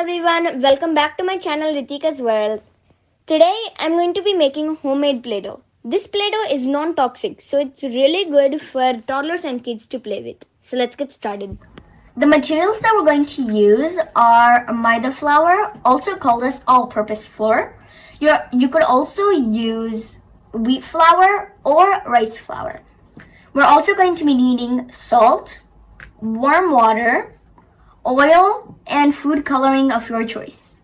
everyone, welcome back to my channel Rithika's World. Today I'm going to be making homemade Play-Doh. This Play-Doh is non-toxic, so it's really good for toddlers and kids to play with. So let's get started. The materials that we're going to use are maida flour, also called as all-purpose flour. You could also use wheat flour or rice flour. We're also going to be needing salt, warm water, oil, and food coloring of your choice.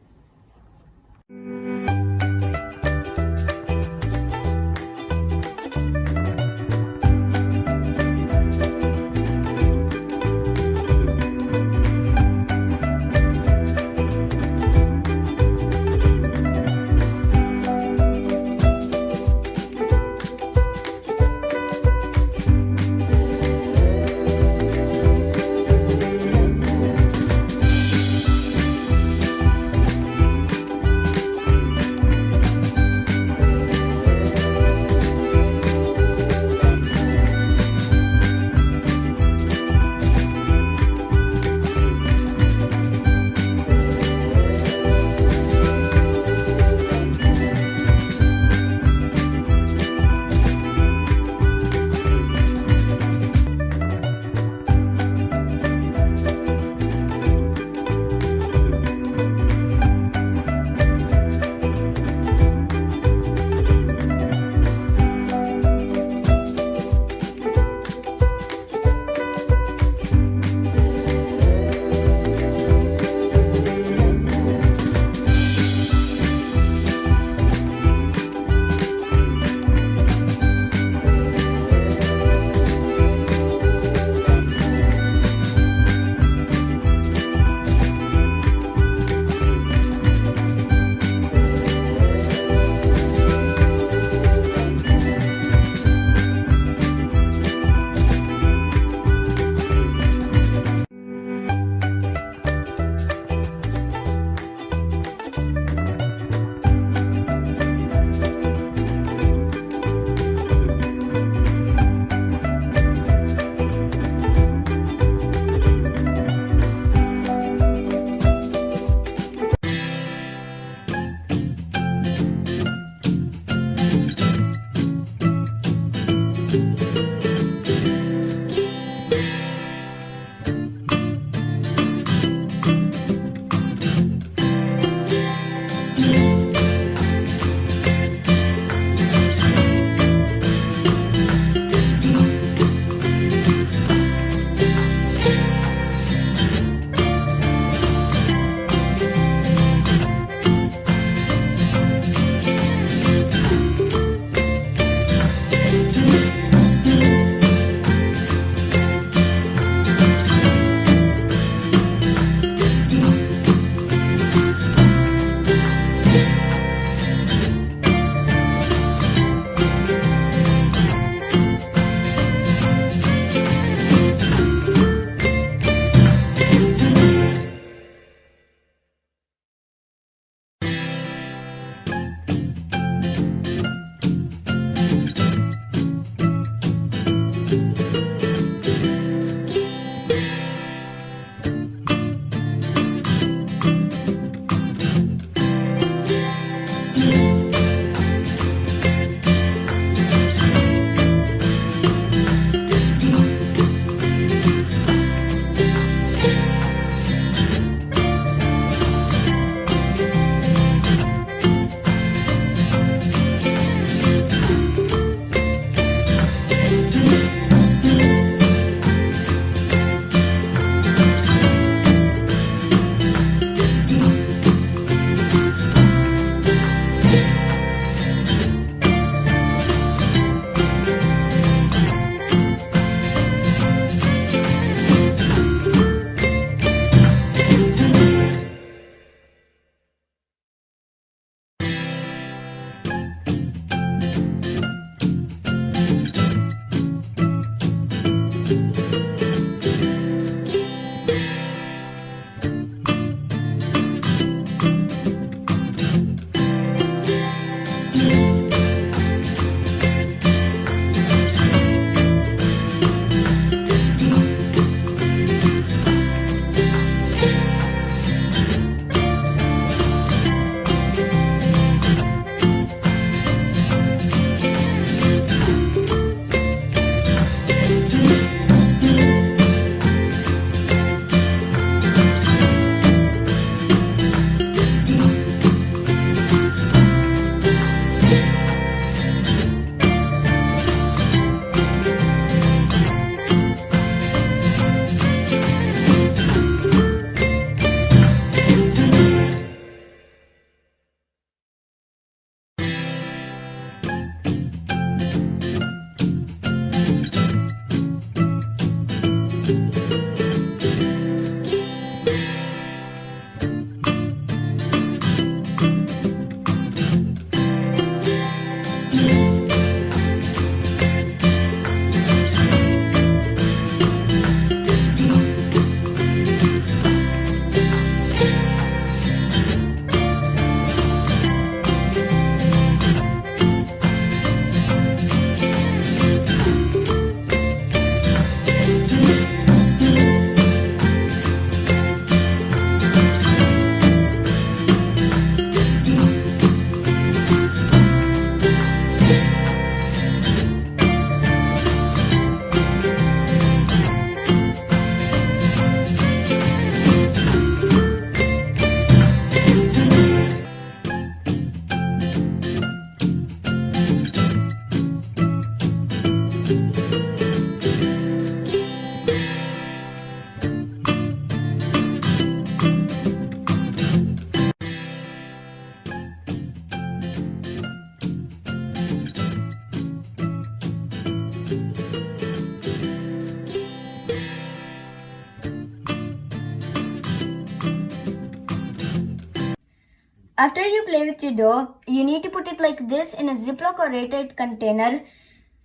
After you play with your dough, you need to put it like this in a Ziploc or aerated container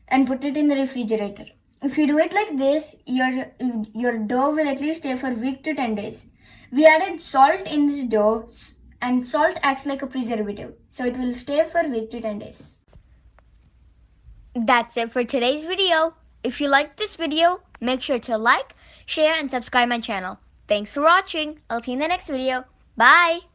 and put it in the refrigerator. If you do it like this, your dough will at least stay for a week to 10 days. We added salt in this dough, and salt acts like a preservative, so it will stay for a week to 10 days. That's it for today's video. If you liked this video, make sure to like, share, and subscribe my channel. Thanks for watching. I'll see you in the next video. Bye!